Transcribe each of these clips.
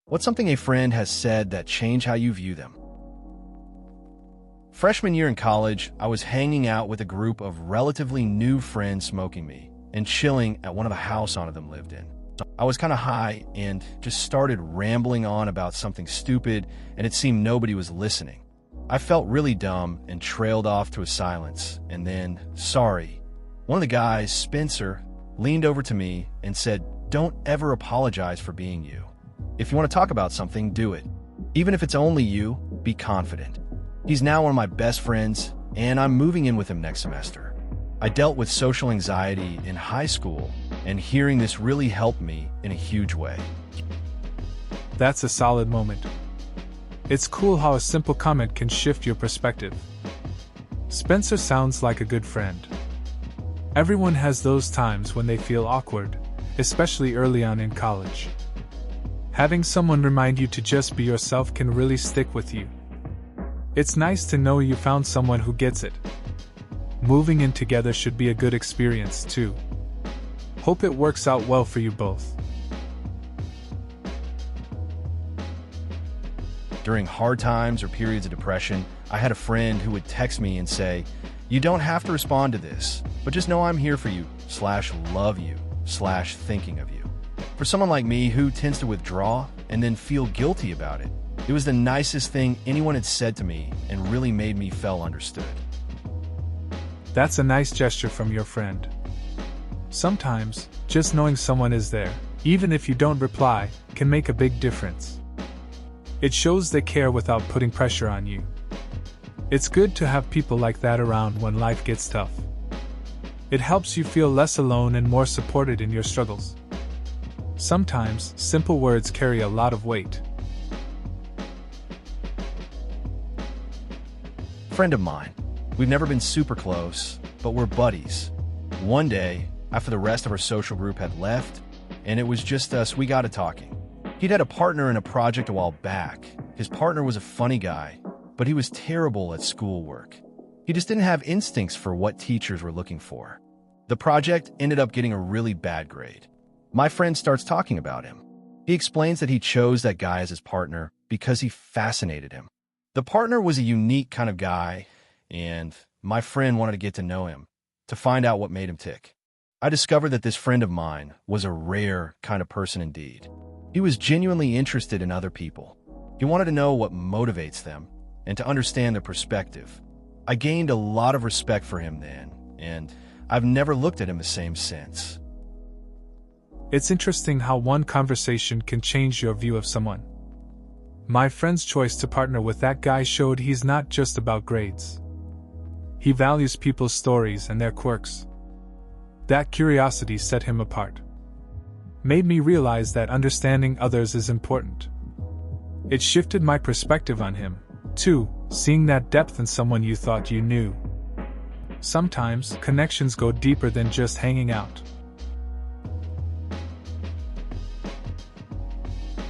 What's something a friend has said that changed how you view them? Freshman year in college, I was hanging out with a group of relatively new friends smoking me and chilling at one of the houses one of them lived in. I was kind of high and just started rambling on about something stupid, and it seemed nobody was listening. I felt really dumb and trailed off to a silence, and then, sorry. One of the guys, Spencer, leaned over to me and said, "Don't ever apologize for being you. If you want to talk about something, do it. Even if it's only you, be confident." He's now one of my best friends, and I'm moving in with him next semester. I dealt with social anxiety in high school, and hearing this really helped me in a huge way. That's a solid moment. It's cool how a simple comment can shift your perspective. Spencer sounds like a good friend. Everyone has those times when they feel awkward, especially early on in college. Having someone remind you to just be yourself can really stick with you. It's nice to know you found someone who gets it. Moving in together should be a good experience too. Hope it works out well for you both. During hard times or periods of depression, I had a friend who would text me and say, "You don't have to respond to this, but just know I'm here for you, /love you, /thinking of you." For someone like me who tends to withdraw and then feel guilty about it, it was the nicest thing anyone had said to me and really made me feel understood. That's a nice gesture from your friend. Sometimes, just knowing someone is there, even if you don't reply, can make a big difference. It shows they care without putting pressure on you. It's good to have people like that around when life gets tough. It helps you feel less alone and more supported in your struggles. Sometimes, simple words carry a lot of weight. Friend of mine. We've never been super close, but we're buddies. One day, after the rest of our social group had left, and it was just us, we got to talking. He'd had a partner in a project a while back. His partner was a funny guy, but he was terrible at schoolwork. He just didn't have instincts for what teachers were looking for. The project ended up getting a really bad grade. My friend starts talking about him. He explains that he chose that guy as his partner because he fascinated him. The partner was a unique kind of guy, and my friend wanted to get to know him, to find out what made him tick. I discovered that this friend of mine was a rare kind of person indeed. He was genuinely interested in other people. He wanted to know what motivates them and to understand their perspective. I gained a lot of respect for him then, and I've never looked at him the same since. It's interesting how one conversation can change your view of someone. My friend's choice to partner with that guy showed he's not just about grades. He values people's stories and their quirks. That curiosity set him apart. Made me realize that understanding others is important. It shifted my perspective on him, too, seeing that depth in someone you thought you knew. Sometimes, connections go deeper than just hanging out.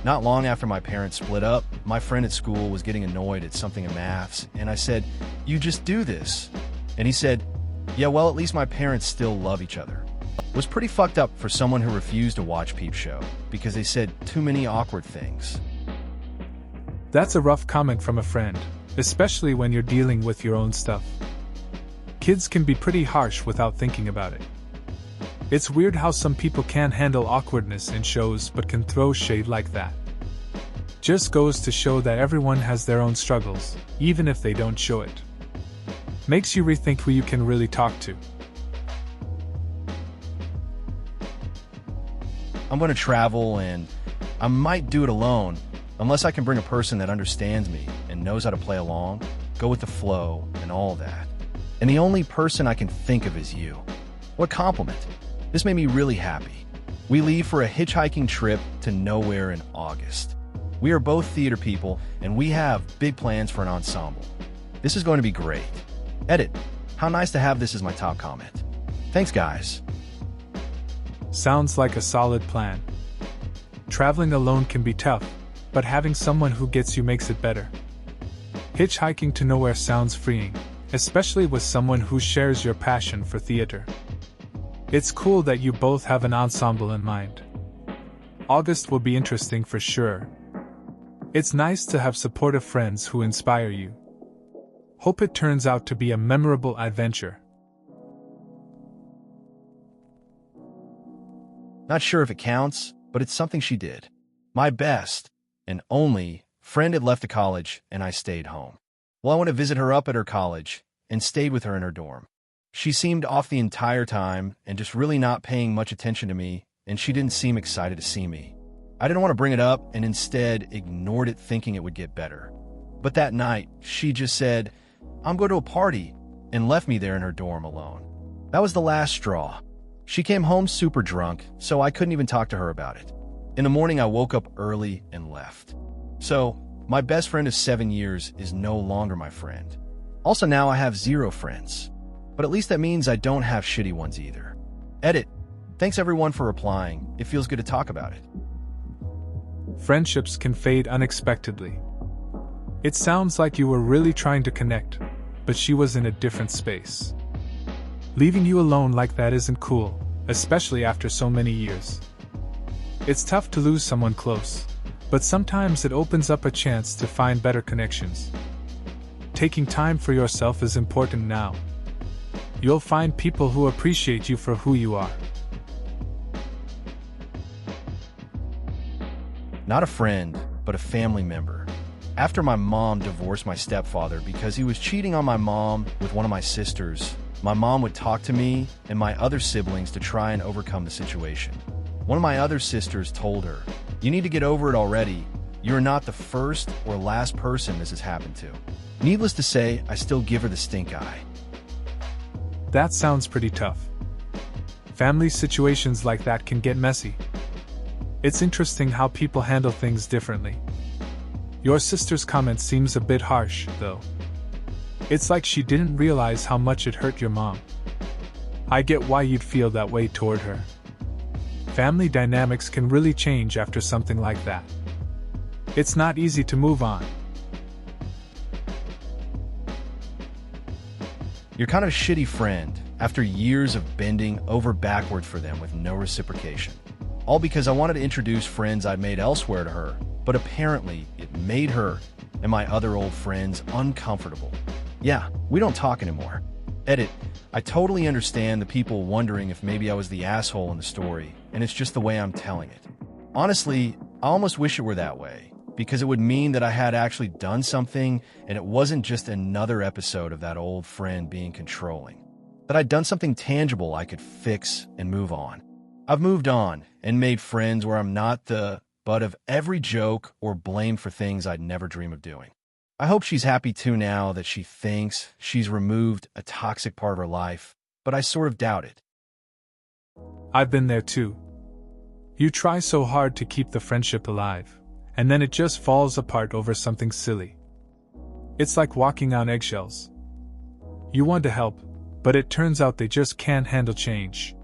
Not long after my parents split up, my friend at school was getting annoyed at something in maths, and I said, "You just do this." And he said, "Yeah, well, at least my parents still love each other." It was pretty fucked up for someone who refused to watch Peep Show because they said too many awkward things. That's a rough comment from a friend, especially when you're dealing with your own stuff. Kids can be pretty harsh without thinking about it. It's weird how some people can't handle awkwardness in shows but can throw shade like that. Just goes to show that everyone has their own struggles, even if they don't show it. Makes you rethink who you can really talk to. I'm going to travel, and I might do it alone, unless I can bring a person that understands me and knows how to play along, go with the flow, and all that. And the only person I can think of is you. What compliment. This made me really happy. We leave for a hitchhiking trip to nowhere in August. We are both theater people, and we have big plans for an ensemble. This is going to be great. Edit. How nice to have this as my top comment. Thanks, guys. Sounds like a solid plan. Traveling alone can be tough, but having someone who gets you makes it better. Hitchhiking to nowhere sounds freeing, especially with someone who shares your passion for theater. It's cool that you both have an ensemble in mind. August will be interesting for sure. It's nice to have supportive friends who inspire you. Hope it turns out to be a memorable adventure. Not sure if it counts, but it's something she did. My best and only friend had left the college, and I stayed home. Well, I went to visit her up at her college and stayed with her in her dorm. She seemed off the entire time and just really not paying much attention to me, and she didn't seem excited to see me. I didn't want to bring it up and instead ignored it thinking it would get better. But that night, she just said, "I'm going to a party," and left me there in her dorm alone. That was the last straw. She came home super drunk, so I couldn't even talk to her about it. In the morning, I woke up early and left. So, my best friend of 7 years is no longer my friend. Also, now I have 0 friends. But at least that means I don't have shitty ones either. Edit. Thanks everyone for replying. It feels good to talk about it. Friendships can fade unexpectedly. It sounds like you were really trying to connect, but she was in a different space. Leaving you alone like that isn't cool, especially after so many years. It's tough to lose someone close, but sometimes it opens up a chance to find better connections. Taking time for yourself is important now. You'll find people who appreciate you for who you are. Not a friend, but a family member. After my mom divorced my stepfather because he was cheating on my mom with one of my sisters, my mom would talk to me and my other siblings to try and overcome the situation. One of my other sisters told her, "You need to get over it already. You're not the first or last person this has happened to." Needless to say, I still give her the stink eye. That sounds pretty tough. Family situations like that can get messy. It's interesting how people handle things differently. Your sister's comment seems a bit harsh, though. It's like she didn't realize how much it hurt your mom. I get why you'd feel that way toward her. Family dynamics can really change after something like that. It's not easy to move on. You're kind of a shitty friend after years of bending over backward for them with no reciprocation. All because I wanted to introduce friends I'd made elsewhere to her, but apparently it made her and my other old friends uncomfortable. Yeah, we don't talk anymore. Edit. I totally understand the people wondering if maybe I was the asshole in the story, and it's just the way I'm telling it. Honestly, I almost wish it were that way, because it would mean that I had actually done something and it wasn't just another episode of that old friend being controlling. That I'd done something tangible I could fix and move on. I've moved on and made friends where I'm not the butt of every joke or blamed for things I'd never dream of doing. I hope she's happy too now that she thinks she's removed a toxic part of her life, but I sort of doubt it. I've been there too. You try so hard to keep the friendship alive, and then it just falls apart over something silly. It's like walking on eggshells. You want to help, but it turns out they just can't handle change.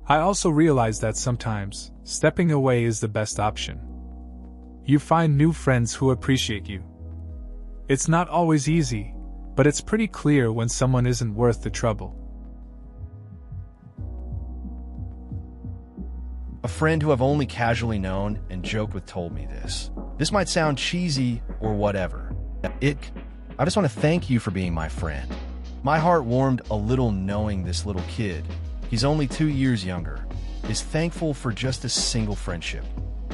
I also realize that sometimes, stepping away is the best option. You find new friends who appreciate you. It's not always easy, but it's pretty clear when someone isn't worth the trouble. A friend who I've only casually known and joked with told me this. This might sound cheesy or whatever. I just want to thank you for being my friend. My heart warmed a little knowing this little kid, he's only 2 years younger, is thankful for just a single friendship.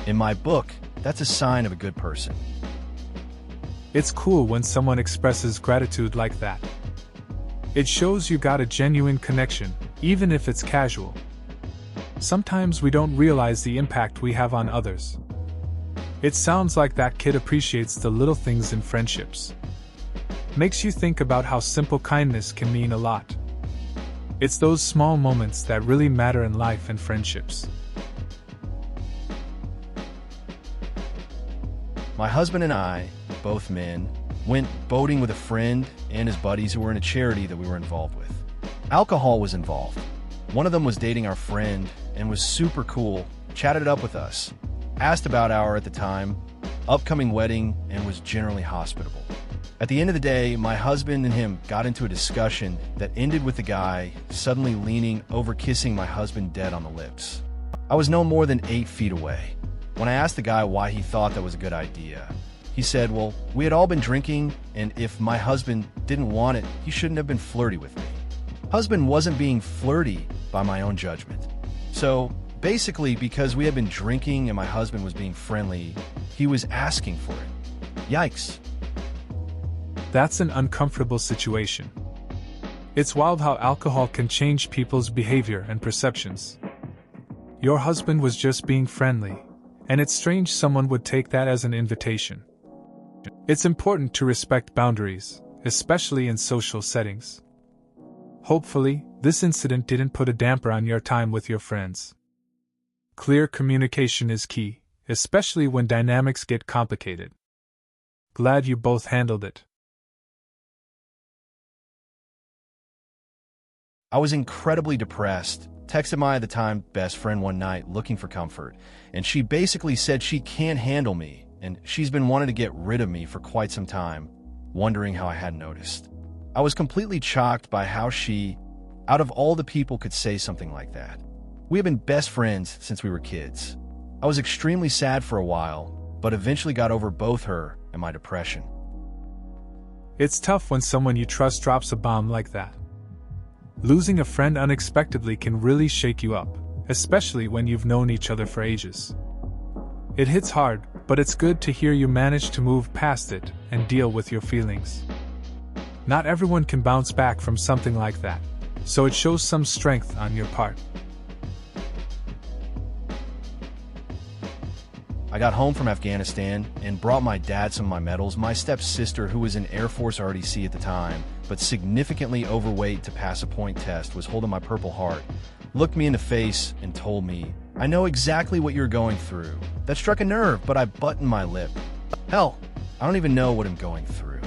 In my book, that's a sign of a good person. It's cool when someone expresses gratitude like that. It shows you got a genuine connection, even if it's casual. Sometimes we don't realize the impact we have on others. It sounds like that kid appreciates the little things in friendships. Makes you think about how simple kindness can mean a lot. It's those small moments that really matter in life and friendships. My husband and I, both men, went boating with a friend and his buddies who were in a charity that we were involved with. Alcohol was involved. One of them was dating our friend and was super cool, chatted it up with us, asked about our, at the time, upcoming wedding, and was generally hospitable. At the end of the day, my husband and him got into a discussion that ended with the guy suddenly leaning over kissing my husband dead on the lips. I was no more than 8 feet away. When I asked the guy why he thought that was a good idea, he said, well, we had all been drinking, and if my husband didn't want it, he shouldn't have been flirty with me. Husband wasn't being flirty by my own judgment. So basically, because we had been drinking and my husband was being friendly, he was asking for it. Yikes. That's an uncomfortable situation. It's wild how alcohol can change people's behavior and perceptions. Your husband was just being friendly, and it's strange someone would take that as an invitation. It's important to respect boundaries, especially in social settings. Hopefully, this incident didn't put a damper on your time with your friends. Clear communication is key, especially when dynamics get complicated. Glad you both handled it. I was incredibly depressed, texted my at the time best friend one night looking for comfort, and she basically said she can't handle me, and she's been wanting to get rid of me for quite some time, wondering how I hadn't noticed. I was completely shocked by how she, out of all the people, could say something like that. We have been best friends since we were kids. I was extremely sad for a while, but eventually got over both her and my depression. It's tough when someone you trust drops a bomb like that. Losing a friend unexpectedly can really shake you up, especially when you've known each other for ages. It hits hard, but it's good to hear you managed to move past it and deal with your feelings. Not everyone can bounce back from something like that, so it shows some strength on your part. I got home from Afghanistan and brought my dad some of my medals. My stepsister, who was in Air Force RDC at the time, but significantly overweight to pass a point test, was holding my Purple Heart, looked me in the face and told me, I know exactly what you're going through. That struck a nerve, but I buttoned my lip. Hell, I don't even know what I'm going through.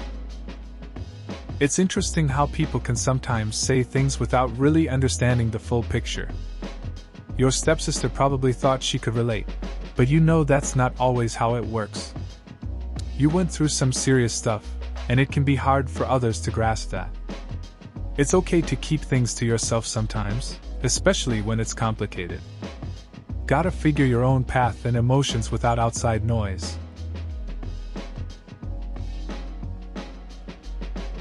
It's interesting how people can sometimes say things without really understanding the full picture. Your stepsister probably thought she could relate, but you know that's not always how it works. You went through some serious stuff, and it can be hard for others to grasp that. It's okay to keep things to yourself sometimes, especially when it's complicated. Gotta figure your own path and emotions without outside noise.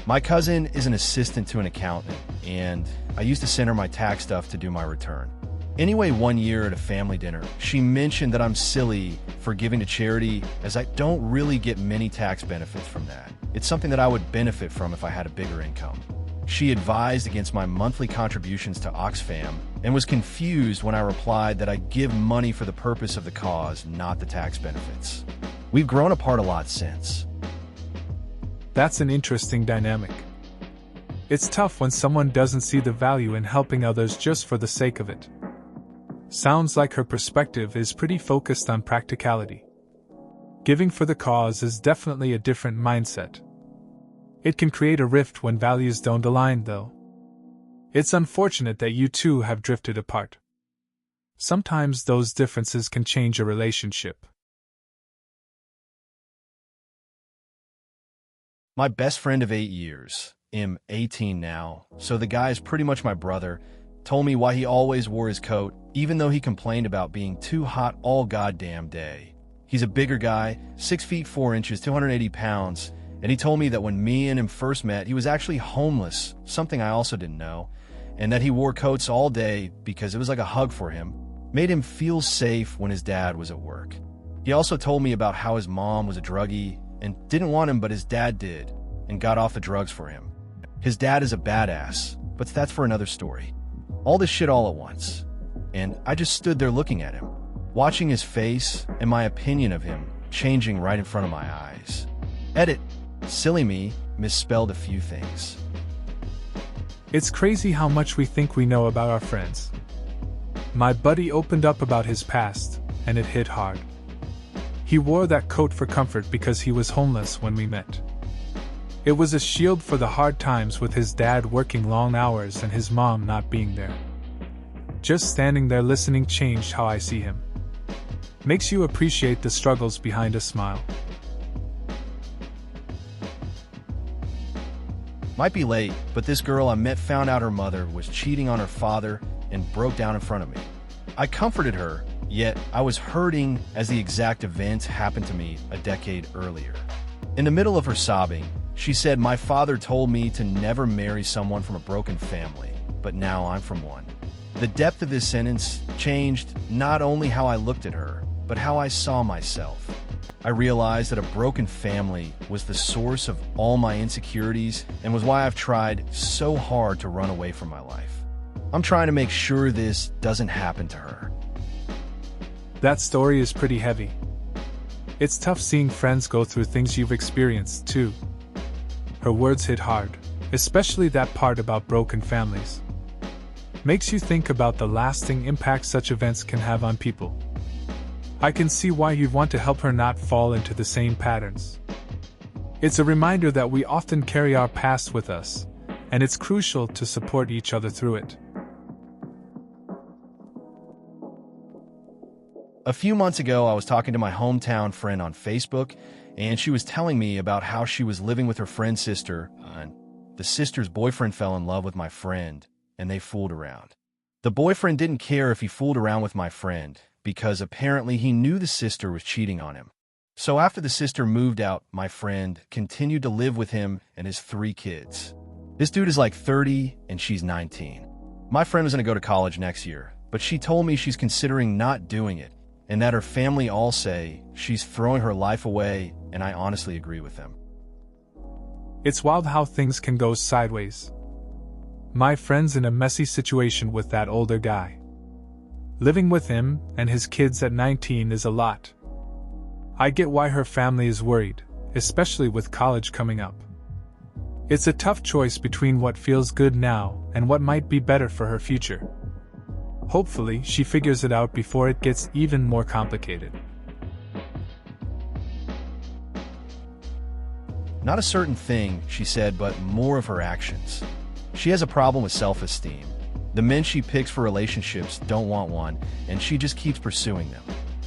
My cousin is an assistant to an accountant, and I used to send her my tax stuff to do my return. Anyway, one year at a family dinner, she mentioned that I'm silly for giving to charity, as I don't really get many tax benefits from that. It's something that I would benefit from if I had a bigger income. She advised against my monthly contributions to Oxfam and was confused when I replied that I give money for the purpose of the cause, not the tax benefits. We've grown apart a lot since. That's an interesting dynamic. It's tough when someone doesn't see the value in helping others just for the sake of it. Sounds like her perspective is pretty focused on practicality. Giving for the cause is definitely a different mindset. It can create a rift when values don't align, though. It's unfortunate that you two have drifted apart. Sometimes those differences can change a relationship. My best friend of 8 years, I'm 18 now, so the guy is pretty much my brother, told me why he always wore his coat, even though he complained about being too hot all goddamn day. He's a bigger guy, 6 feet 4 inches, 280 pounds, and he told me that when me and him first met, he was actually homeless, something I also didn't know, and that he wore coats all day because it was like a hug for him, made him feel safe when his dad was at work. He also told me about how his mom was a druggie and didn't want him, but his dad did, and got off the drugs for him. His dad is a badass, but that's for another story. All this shit all at once, and I just stood there looking at him, watching his face and my opinion of him changing right in front of my eyes. Edit, silly me, misspelled a few things. It's crazy how much we think we know about our friends. My buddy opened up about his past, and it hit hard. He wore that coat for comfort because he was homeless when we met. It was a shield for the hard times with his dad working long hours and his mom not being there. Just standing there listening changed how I see him. Makes you appreciate the struggles behind a smile. Might be late, but this girl I met found out her mother was cheating on her father and broke down in front of me. I comforted her, Yet, I was hurting as the exact events happened to me a decade earlier. In the middle of her sobbing, she said, "My father told me to never marry someone from a broken family, but now I'm from one." The depth of this sentence changed not only how I looked at her, but how I saw myself. I realized that a broken family was the source of all my insecurities and was why I've tried so hard to run away from my life. I'm trying to make sure this doesn't happen to her. That story is pretty heavy. It's tough seeing friends go through things you've experienced, too. Her words hit hard, especially that part about broken families. Makes you think about the lasting impact such events can have on people. I can see why you'd want to help her not fall into the same patterns. It's a reminder that we often carry our past with us, and it's crucial to support each other through it. A few months ago, I was talking to my hometown friend on Facebook, and she was telling me about how she was living with her friend's sister, and the sister's boyfriend fell in love with my friend, and they fooled around. The boyfriend didn't care if he fooled around with my friend, because apparently he knew the sister was cheating on him. So after the sister moved out, my friend continued to live with him and his 3 kids. This dude is like 30 and she's 19. My friend was going to go to college next year, but she told me she's considering not doing it, and that her family all say she's throwing her life away, and I honestly agree with them. It's wild how things can go sideways. My friend's in a messy situation with that older guy. Living with him and his kids at 19 is a lot. I get why her family is worried, especially with college coming up. It's a tough choice between what feels good now and what might be better for her future. Hopefully, she figures it out before it gets even more complicated. Not a certain thing, she said, but more of her actions. She has a problem with self-esteem. The men she picks for relationships don't want one, and she just keeps pursuing them.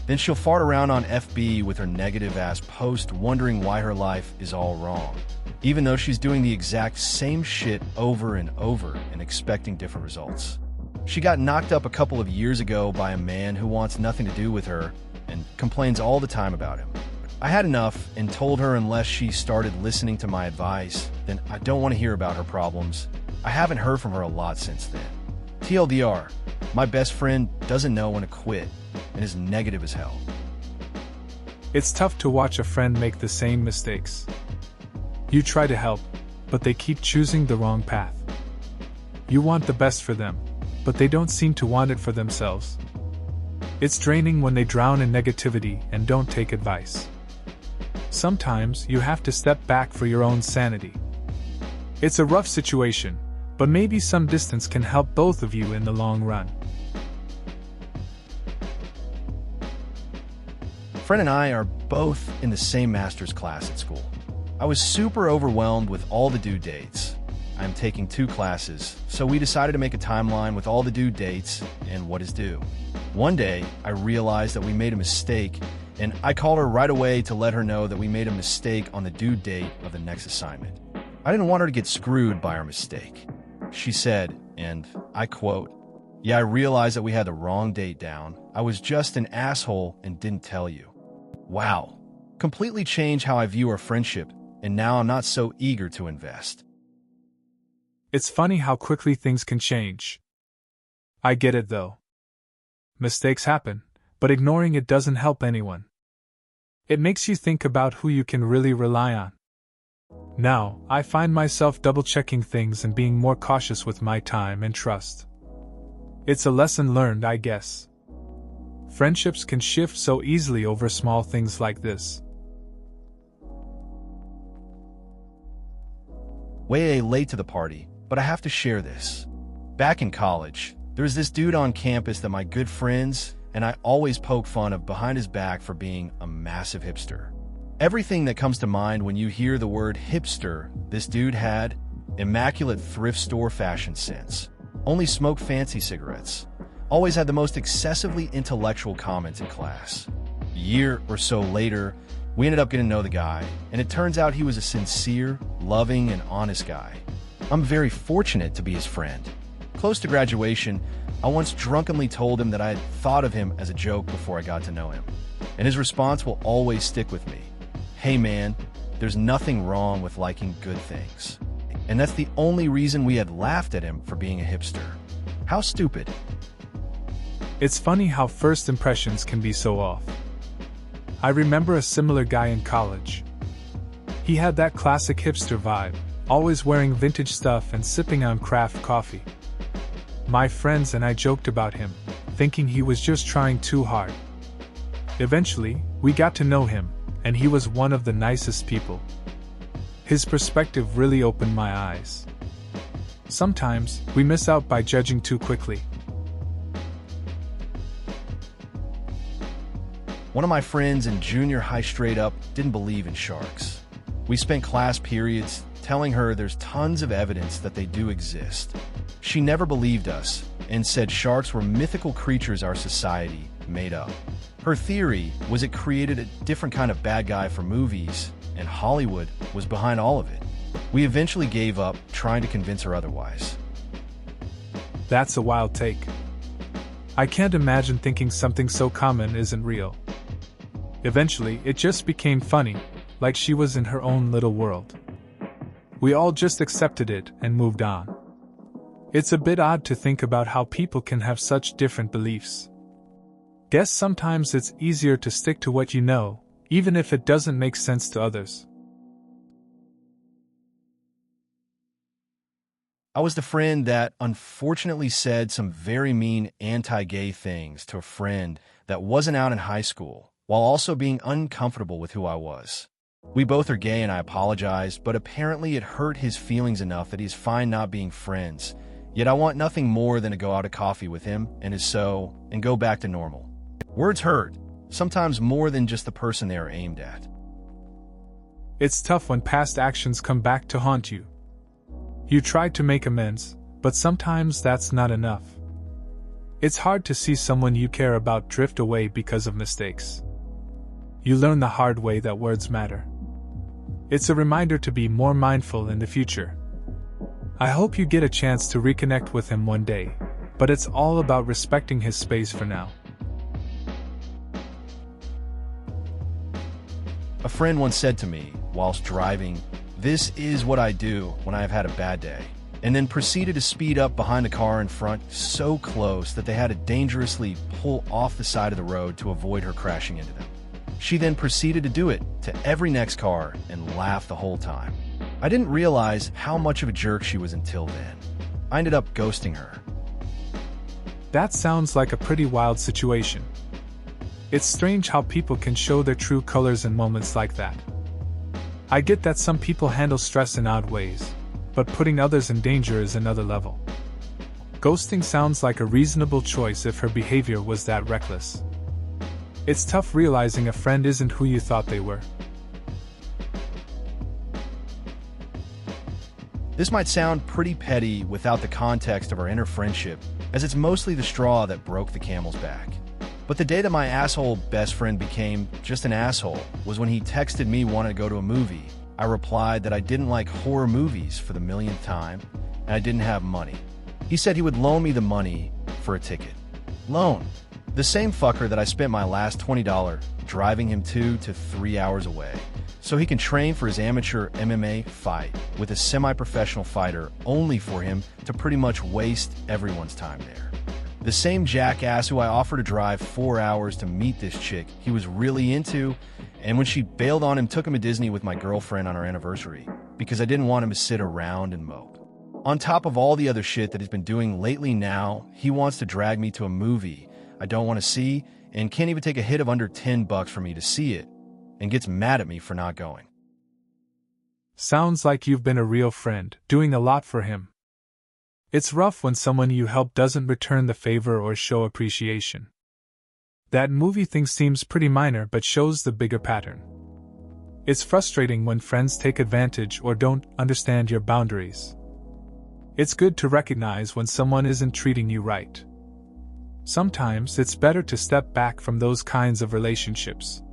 Then she'll fart around on FB with her negative-ass post wondering why her life is all wrong, even though she's doing the exact same shit over and over and expecting different results. She got knocked up a couple of years ago by a man who wants nothing to do with her and complains all the time about him. I had enough and told her unless she started listening to my advice, then I don't want to hear about her problems. I haven't heard from her a lot since then. TLDR, my best friend doesn't know when to quit and is negative as hell. It's tough to watch a friend make the same mistakes. You try to help, but they keep choosing the wrong path. You want the best for them, but they don't seem to want it for themselves. It's draining when they drown in negativity and don't take advice. Sometimes you have to step back for your own sanity. It's a rough situation, but maybe some distance can help both of you in the long run. Friend and I are both in the same master's class at school. I was super overwhelmed with all the due dates. I'm taking 2 classes, so we decided to make a timeline with all the due dates and what is due. One day, I realized that we made a mistake, and I called her right away to let her know that we made a mistake on the due date of the next assignment. I didn't want her to get screwed by our mistake. She said, and I quote, "Yeah, I realized that we had the wrong date down. I was just an asshole and didn't tell you." Wow. Completely changed how I view our friendship, and now I'm not so eager to invest. It's funny how quickly things can change. I get it though. Mistakes happen, but ignoring it doesn't help anyone. It makes you think about who you can really rely on. Now, I find myself double-checking things and being more cautious with my time and trust. It's a lesson learned, I guess. Friendships can shift so easily over small things like this. Way late to the party, but I have to share this. Back in college, there's this dude on campus that my good friends and I always poke fun of behind his back for being a massive hipster. Everything that comes to mind when you hear the word hipster, this dude had immaculate thrift store fashion sense, only smoked fancy cigarettes, always had the most excessively intellectual comments in class. A year or so later, we ended up getting to know the guy, and it turns out he was a sincere, loving, and honest guy. I'm very fortunate to be his friend. Close to graduation, I once drunkenly told him that I had thought of him as a joke before I got to know him, and his response will always stick with me. Hey man, there's nothing wrong with liking good things. And that's the only reason we had laughed at him for being a hipster. How stupid. It's funny how first impressions can be so off. I remember a similar guy in college. He had that classic hipster vibe, always wearing vintage stuff and sipping on craft coffee. My friends and I joked about him, thinking he was just trying too hard. Eventually, we got to know him, and he was one of the nicest people. His perspective really opened my eyes. Sometimes, we miss out by judging too quickly. One of my friends in junior high straight up didn't believe in sharks. We spent class periods telling her there's tons of evidence that they do exist. She never believed us and said sharks were mythical creatures our society made up. Her theory was it created a different kind of bad guy for movies, and Hollywood was behind all of it. We eventually gave up trying to convince her otherwise. That's a wild take. I can't imagine thinking something so common isn't real. Eventually, it just became funny, like she was in her own little world. We all just accepted it and moved on. It's a bit odd to think about how people can have such different beliefs. Guess sometimes it's easier to stick to what you know, even if it doesn't make sense to others. I was the friend that unfortunately said some very mean anti-gay things to a friend that wasn't out in high school, while also being uncomfortable with who I was. We both are gay and I apologized, but apparently it hurt his feelings enough that he's fine not being friends. Yet I want nothing more than to go out to coffee with him and and go back to normal. Words hurt, sometimes more than just the person they are aimed at. It's tough when past actions come back to haunt you. You tried to make amends, but sometimes that's not enough. It's hard to see someone you care about drift away because of mistakes. You learn the hard way that words matter. It's a reminder to be more mindful in the future. I hope you get a chance to reconnect with him one day, but it's all about respecting his space for now. A friend once said to me, whilst driving, "This is what I do when I have had a bad day," and then proceeded to speed up behind the car in front so close that they had to dangerously pull off the side of the road to avoid her crashing into them. She then proceeded to do it to every next car and laughed the whole time. I didn't realize how much of a jerk she was until then. I ended up ghosting her. That sounds like a pretty wild situation. It's strange how people can show their true colors in moments like that. I get that some people handle stress in odd ways, but putting others in danger is another level. Ghosting sounds like a reasonable choice if her behavior was that reckless. It's tough realizing a friend isn't who you thought they were. This might sound pretty petty without the context of our inner friendship, as it's mostly the straw that broke the camel's back. But the day that my asshole best friend became just an asshole was when he texted me wanting to go to a movie. I replied that I didn't like horror movies for the millionth time, and I didn't have money. He said he would loan me the money for a ticket. Loan. The same fucker that I spent my last $20 driving him 2 to 3 hours away, so he can train for his amateur MMA fight with a semi-professional fighter only for him to pretty much waste everyone's time there. The same jackass who I offered to drive 4 hours to meet this chick he was really into, and when she bailed on him, took him to Disney with my girlfriend on our anniversary, because I didn't want him to sit around and mope. On top of all the other shit that he's been doing lately now, he wants to drag me to a movie I don't want to see, and can't even take a hit of under $10 for me to see it, and gets mad at me for not going. Sounds like you've been a real friend, doing a lot for him. It's rough when someone you help doesn't return the favor or show appreciation. That movie thing seems pretty minor but shows the bigger pattern. It's frustrating when friends take advantage or don't understand your boundaries. It's good to recognize when someone isn't treating you right. Sometimes it's better to step back from those kinds of relationships.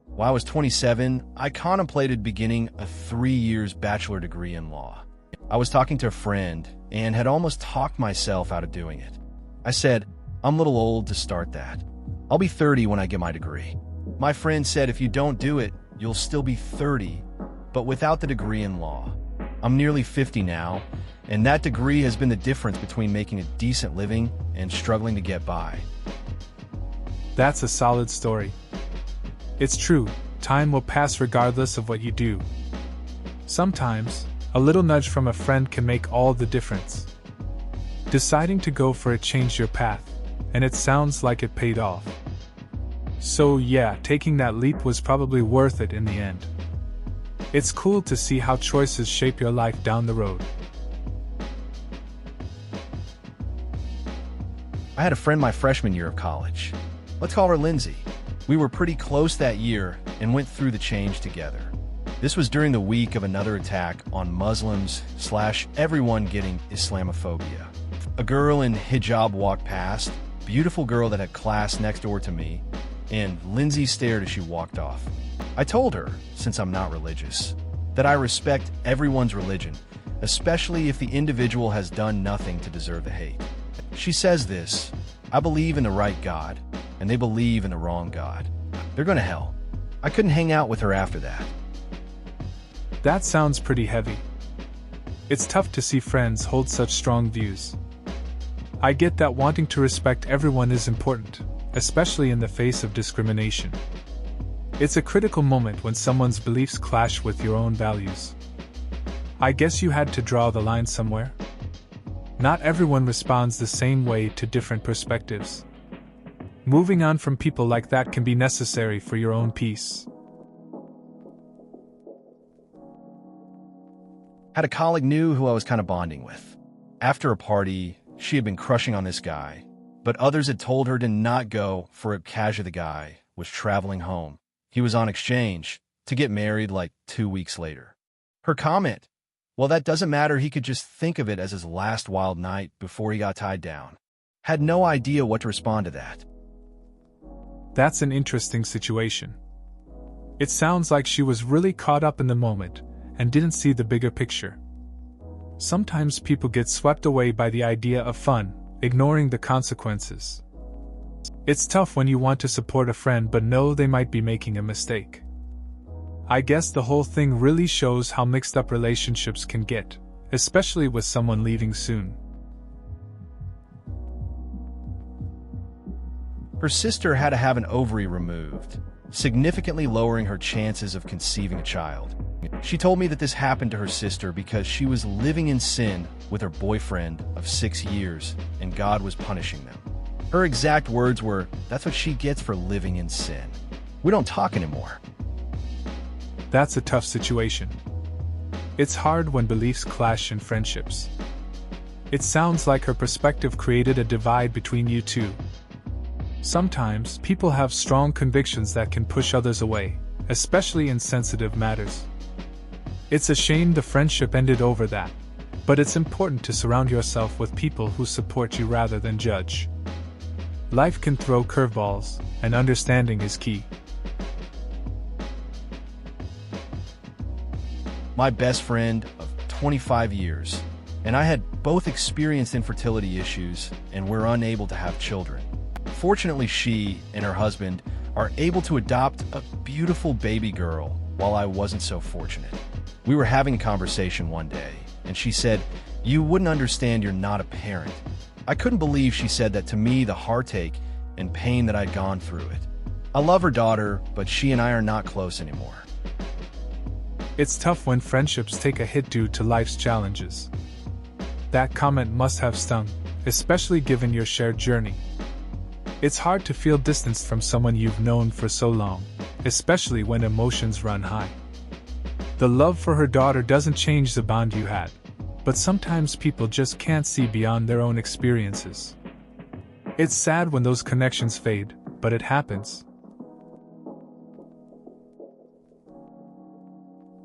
While I was 27, I contemplated beginning a 3 years bachelor degree in law. I was talking to a friend and had almost talked myself out of doing it. I said, I'm a little old to start that. I'll be 30 when I get my degree. My friend said if you don't do it, you'll still be 30, but without the degree in law. I'm nearly 50 now, and that degree has been the difference between making a decent living and struggling to get by. That's a solid story. It's true, time will pass regardless of what you do. Sometimes, a little nudge from a friend can make all the difference. Deciding to go for it changed your path, and it sounds like it paid off. So yeah, taking that leap was probably worth it in the end. It's cool to see how choices shape your life down the road. I had a friend my freshman year of college. Let's call her Lindsay. We were pretty close that year and went through the change together. This was during the week of another attack on Muslims/everyone getting Islamophobia. A girl in hijab walked past, beautiful girl that had class next door to me, and Lindsay stared as she walked off. I told her, since I'm not religious, that I respect everyone's religion, especially if the individual has done nothing to deserve the hate. She says this, I believe in the right God, and they believe in the wrong God. They're going to hell. I couldn't hang out with her after that. That sounds pretty heavy. It's tough to see friends hold such strong views. I get that wanting to respect everyone is important, especially in the face of discrimination. It's a critical moment when someone's beliefs clash with your own values. I guess you had to draw the line somewhere? Not everyone responds the same way to different perspectives. Moving on from people like that can be necessary for your own peace. Had a colleague knew who I was kind of bonding with. After a party, she had been crushing on this guy, but others had told her to not go for it because the guy was traveling home. He was on exchange to get married like 2 weeks later. Her comment, well, that doesn't matter, he could just think of it as his last wild night before he got tied down. Had no idea what to respond to that. That's an interesting situation. It sounds like she was really caught up in the moment and didn't see the bigger picture. Sometimes people get swept away by the idea of fun, ignoring the consequences. It's tough when you want to support a friend but know they might be making a mistake. I guess the whole thing really shows how mixed up relationships can get, especially with someone leaving soon. Her sister had to have an ovary removed, significantly lowering her chances of conceiving a child. She told me that this happened to her sister because she was living in sin with her boyfriend of 6 years and God was punishing them. Her exact words were, "That's what she gets for living in sin. We don't talk anymore." That's a tough situation. It's hard when beliefs clash in friendships. It sounds like her perspective created a divide between you two. Sometimes, people have strong convictions that can push others away, especially in sensitive matters. It's a shame the friendship ended over that, but it's important to surround yourself with people who support you rather than judge. Life can throw curveballs, and understanding is key. My best friend of 25 years, and I had both experienced infertility issues and were unable to have children. Fortunately, she and her husband are able to adopt a beautiful baby girl while I wasn't so fortunate. We were having a conversation one day, and she said, "You wouldn't understand, you're not a parent." I couldn't believe she said that to me, the heartache and pain that I'd gone through it. I love her daughter, but she and I are not close anymore. It's tough when friendships take a hit due to life's challenges. That comment must have stung, especially given your shared journey. It's hard to feel distanced from someone you've known for so long, especially when emotions run high. The love for her daughter doesn't change the bond you had, but sometimes people just can't see beyond their own experiences. It's sad when those connections fade, but it happens.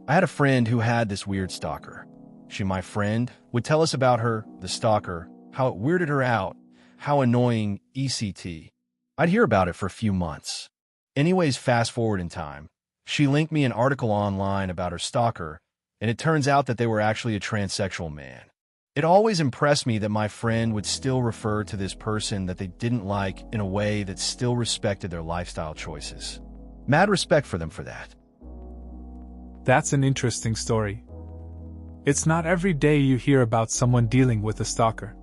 I had a friend who had this weird stalker. She, my friend, would tell us about her, the stalker, how it weirded her out, how annoying, etc. I'd hear about it for a few months. Anyways, fast forward in time. She linked me an article online about her stalker, and it turns out that they were actually a transsexual man. It always impressed me that my friend would still refer to this person that they didn't like in a way that still respected their lifestyle choices. Mad respect for them for that. That's an interesting story. It's not every day you hear about someone dealing with a stalker.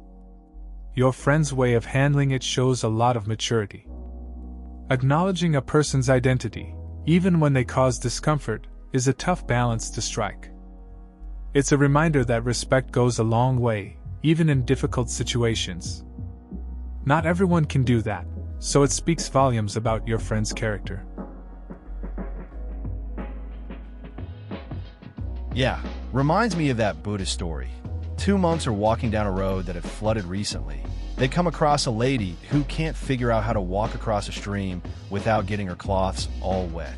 Your friend's way of handling it shows a lot of maturity. Acknowledging a person's identity, even when they cause discomfort, is a tough balance to strike. It's a reminder that respect goes a long way, even in difficult situations. Not everyone can do that, so it speaks volumes about your friend's character. Yeah, reminds me of that Buddhist story. Two monks are walking down a road that had flooded recently. They come across a lady who can't figure out how to walk across a stream without getting her cloths all wet.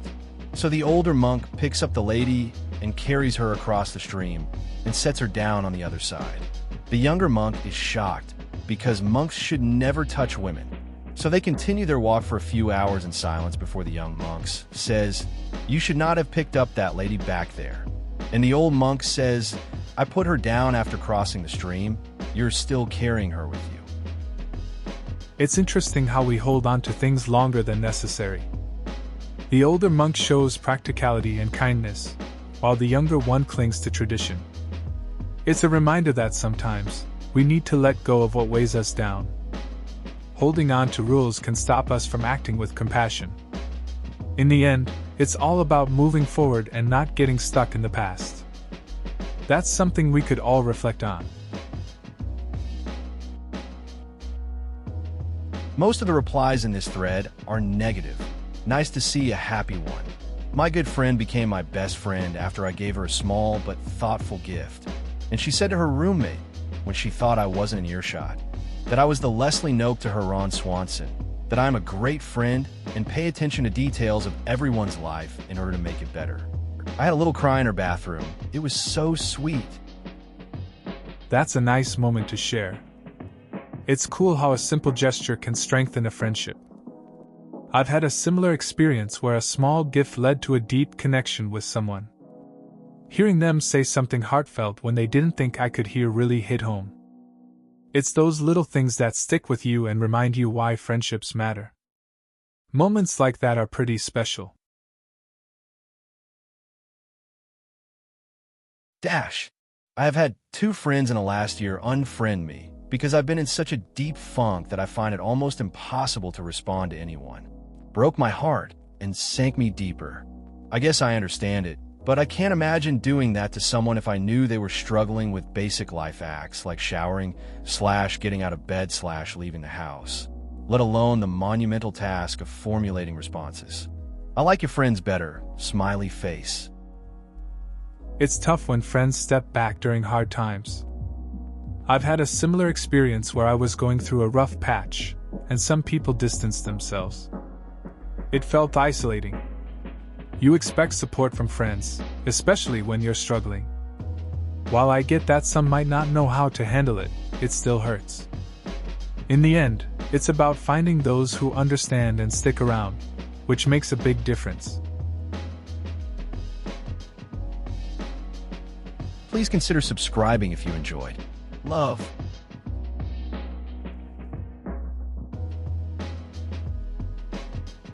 So the older monk picks up the lady and carries her across the stream and sets her down on the other side. The younger monk is shocked because monks should never touch women. So they continue their walk for a few hours in silence before the young monk says, "You should not have picked up that lady back there." And the old monk says, "I put her down after crossing the stream. You're still carrying her with you." It's interesting how we hold on to things longer than necessary. The older monk shows practicality and kindness, while the younger one clings to tradition. It's a reminder that sometimes, we need to let go of what weighs us down. Holding on to rules can stop us from acting with compassion. In the end, it's all about moving forward and not getting stuck in the past. That's something we could all reflect on. Most of the replies in this thread are negative. Nice to see a happy one. My good friend became my best friend after I gave her a small but thoughtful gift. And she said to her roommate, when she thought I wasn't in earshot, that I was the Leslie Knope to her Ron Swanson, that I'm a great friend and pay attention to details of everyone's life in order to make it better. I had a little cry in her bathroom. It was so sweet. That's a nice moment to share. It's cool how a simple gesture can strengthen a friendship. I've had a similar experience where a small gift led to a deep connection with someone. Hearing them say something heartfelt when they didn't think I could hear really hit home. It's those little things that stick with you and remind you why friendships matter. Moments like that are pretty special. Dash. I have had 2 friends in the last year unfriend me because I've been in such a deep funk that I find it almost impossible to respond to anyone. Broke my heart and sank me deeper. I guess I understand it, but I can't imagine doing that to someone if I knew they were struggling with basic life acts like showering, / getting out of bed / leaving the house, let alone the monumental task of formulating responses. I like your friends better, smiley face. It's tough when friends step back during hard times. I've had a similar experience where I was going through a rough patch, and some people distanced themselves. It felt isolating. You expect support from friends, especially when you're struggling. While I get that some might not know how to handle it, it still hurts. In the end, it's about finding those who understand and stick around, which makes a big difference. Please consider subscribing if you enjoyed. Love.